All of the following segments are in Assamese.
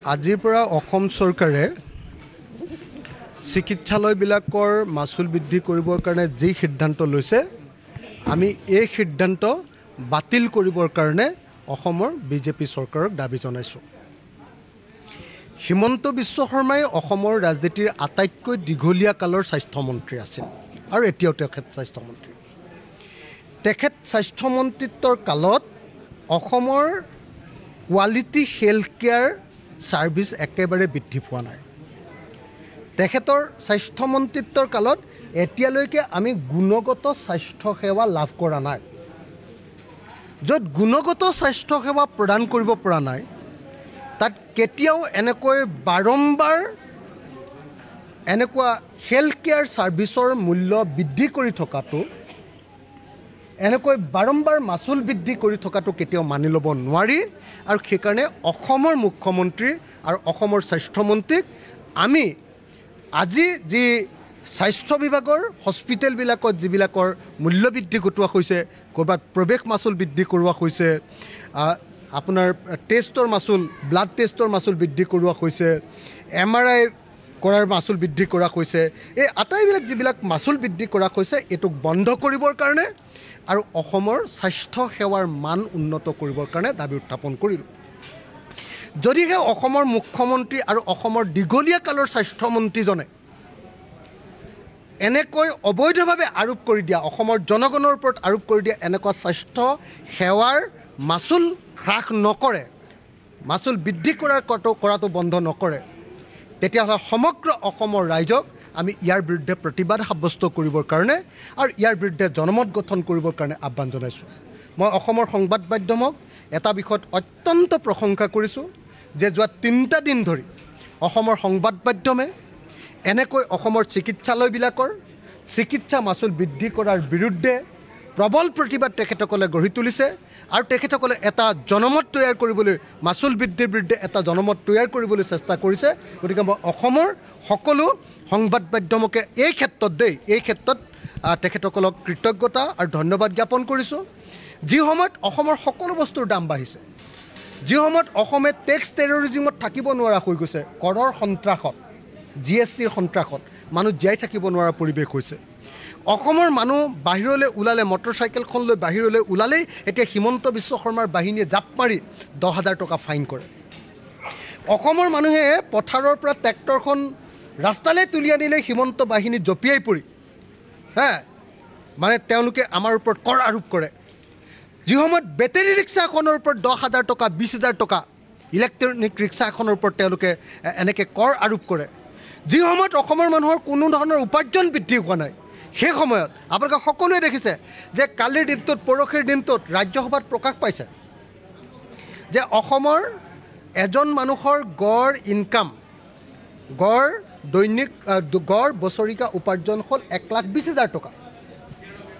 আজিৰ পৰা অসম চৰকাৰে চিকিৎসালয়বিলাকৰ মাচুল বৃদ্ধি কৰিবৰ কাৰণে যি সিদ্ধান্ত লৈছে আমি এই সিদ্ধান্ত বাতিল কৰিবৰ কাৰণে অসমৰ বিজেপি চৰকাৰক দাবী জনাইছোঁ। হিমন্ত বিশ্ব শৰ্মাই অসমৰ ৰাজনীতিৰ আটাইতকৈ দীঘলীয়া কালৰ স্বাস্থ্যমন্ত্ৰী আছিল আৰু এতিয়াও তেখেত স্বাস্থ্যমন্ত্ৰী। তেখেত স্বাস্থ্যমন্ত্ৰীত্বৰ কালত অসমৰ কোৱালিটি হেল্থ কেয়াৰ সাৰ্ভিস একেবাৰে বৃদ্ধি পোৱা নাই। তেখেতৰ স্বাস্থ্যমন্ত্ৰীত্বৰ কালত এতিয়ালৈকে আমি গুণগত স্বাস্থ্য সেৱা লাভ কৰা নাই। য'ত গুণগত স্বাস্থ্য সেৱা প্ৰদান কৰিব পৰা নাই তাত কেতিয়াও এনেকৈ বাৰম্বাৰ এনেকুৱা হেল্থ কেয়াৰ সাৰ্ভিসৰ মূল্য বৃদ্ধি কৰি থকাটো এনেকৈ বাৰম্বাৰ মাচুল বৃদ্ধি কৰি থকাটো কেতিয়াও মানি ল'ব নোৱাৰি। আৰু সেইকাৰণে অসমৰ মুখ্যমন্ত্ৰী আৰু অসমৰ স্বাস্থ্যমন্ত্ৰীক আমি আজি যি স্বাস্থ্য বিভাগৰ হস্পিটেলবিলাকত যিবিলাকৰ মূল্য বৃদ্ধি ঘটোৱা হৈছে, ক'ৰবাত প্ৰৱেশ মাচুল বৃদ্ধি কৰোৱা হৈছে, আপোনাৰ টেষ্টৰ মাচুল ব্লাড টেষ্টৰ মাচুল বৃদ্ধি কৰোৱা হৈছে, MRI কৰাৰ মাচুল বৃদ্ধি কৰা হৈছে, এই আটাইবিলাক যিবিলাক মাচুল বৃদ্ধি কৰা হৈছে এইটোক বন্ধ কৰিবৰ কাৰণে আৰু অসমৰ স্বাস্থ্য সেৱাৰ মান উন্নত কৰিবৰ কাৰণে দাবী উত্থাপন কৰিলোঁ। যদিহে অসমৰ মুখ্যমন্ত্ৰী আৰু অসমৰ দীঘলীয়া কালৰ স্বাস্থ্যমন্ত্ৰীজনে এনেকৈ অবৈধভাৱে আৰোপ কৰি দিয়া, অসমৰ জনগণৰ ওপৰত আৰোপ কৰি দিয়া এনেকুৱা স্বাস্থ্য সেৱাৰ মাচুল হ্ৰাস নকৰে, মাচুল বৃদ্ধি কৰাটো বন্ধ নকৰে, তেতিয়াহ'লে সমগ্ৰ অসমৰ ৰাইজক আমি ইয়াৰ বিৰুদ্ধে প্ৰতিবাদ সাব্যস্ত কৰিবৰ কাৰণে আৰু ইয়াৰ বিৰুদ্ধে জনমত গঠন কৰিবৰ কাৰণে আহ্বান জনাইছোঁ। মই অসমৰ সংবাদ মাধ্যমক এটা বিষয়ত অত্যন্ত প্ৰশংসা কৰিছোঁ যে যোৱা 3টা দিন ধৰি অসমৰ সংবাদ মাধ্যমে এনেকৈ অসমৰ চিকিৎসালয়বিলাকৰ চিকিৎসা মাচুল বৃদ্ধি কৰাৰ বিৰুদ্ধে প্ৰবল প্ৰতিবাদ তেখেতসকলে গঢ়ি তুলিছে আৰু তেখেতসকলে এটা জনমত তৈয়াৰ কৰিবলৈ, মাচুল বৃদ্ধিৰ বিৰুদ্ধে এটা জনমত তৈয়াৰ কৰিবলৈ চেষ্টা কৰিছে। গতিকে মই অসমৰ সকলো সংবাদ মাধ্যমকে এই ক্ষেত্ৰত তেখেতসকলক কৃতজ্ঞতা আৰু ধন্যবাদ জ্ঞাপন কৰিছোঁ। যি সময়ত অসমৰ সকলো বস্তুৰ দাম বাঢ়িছে, যি সময়ত অসমে টেক্স টেৰৰিজিমত থাকিব নোৱাৰা হৈ গৈছে, কৰৰ সন্ত্ৰাসত, GSTৰ সন্ত্ৰাসত মানুহ জীয়াই থাকিব নোৱাৰা পৰিৱেশ হৈছে, অসমৰ মানুহ বাহিৰলৈ ওলালে, মটৰচাইকেলখন লৈ বাহিৰলৈ ওলালেই এতিয়া হিমন্ত বিশ্ব শৰ্মাৰ বাহিনীয়ে জাপ মাৰি 10,000 টকা ফাইন কৰে। অসমৰ মানুহে পথাৰৰ পৰা ট্ৰেক্টৰখন ৰাস্তালৈ তুলি আনিলে হিমন্ত বাহিনী জঁপিয়াই পৰি মানে তেওঁলোকে আমাৰ ওপৰত কৰ আৰোপ কৰে। যি সময়ত বেটেৰী ৰিক্সা এখনৰ ওপৰত 10,000 টকা, 20,000 টকা, ইলেক্ট্ৰনিক ৰিক্সা এখনৰ ওপৰত তেওঁলোকে এনেকৈ কৰ আৰোপ কৰে, যি সময়ত অসমৰ মানুহৰ কোনো ধৰণৰ উপাৰ্জন বৃদ্ধি হোৱা নাই, সেই সময়ত আপোনালোকে সকলোৱে দেখিছে যে কালিৰ দিনটোত, পৰহিৰ দিনটোত ৰাজ্যসভাত প্ৰকাশ পাইছে যে অসমৰ এজন মানুহৰ গড় ইনকাম, গড় বছৰিকা উপাৰ্জন হ'ল 1,20,000 টকা,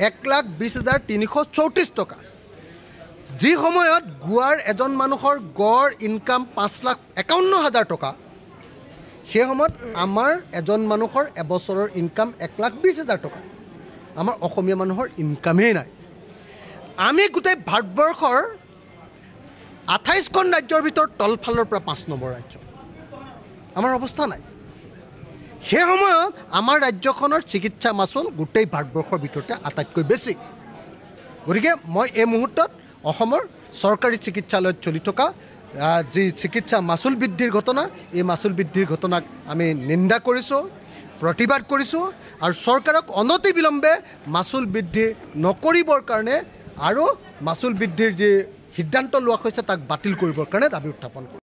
1,20,334 টকা। যি সময়ত গোৱাৰ এজন মানুহৰ গড় ইনকাম 5,51,000 টকা, সেই সময়ত আমাৰ এজন মানুহৰ এবছৰৰ ইনকাম 1,20,000 টকা। আমাৰ অসমীয়া মানুহৰ ইনকামেই নাই। আমি গোটেই ভাৰতবৰ্ষৰ 28খন ৰাজ্যৰ ভিতৰত তলফালৰ পৰা 5 নম্বৰ ৰাজ্য, আমাৰ অৱস্থা নাই। সেই সময়ত আমাৰ ৰাজ্যখনৰ চিকিৎসা মাচুল গোটেই ভাৰতবৰ্ষৰ ভিতৰতে আটাইতকৈ বেছি। গতিকে মই এই মুহূৰ্তত অসমৰ চৰকাৰী চিকিৎসালয়ত চলি থকা যি চিকিৎসা মাচুল বৃদ্ধিৰ ঘটনা, এই মাচুল বৃদ্ধিৰ ঘটনাক আমি নিন্দা কৰিছোঁ, প্ৰতিবাদ কৰিছোঁ আৰু চৰকাৰক অনতিবিলম্বে মাচুল বৃদ্ধি নকৰিবৰ কাৰণে আৰু মাচুল বৃদ্ধিৰ যি সিদ্ধান্ত লোৱা হৈছে তাক বাতিল কৰিবৰ কাৰণে দাবী উত্থাপন কৰিছোঁ।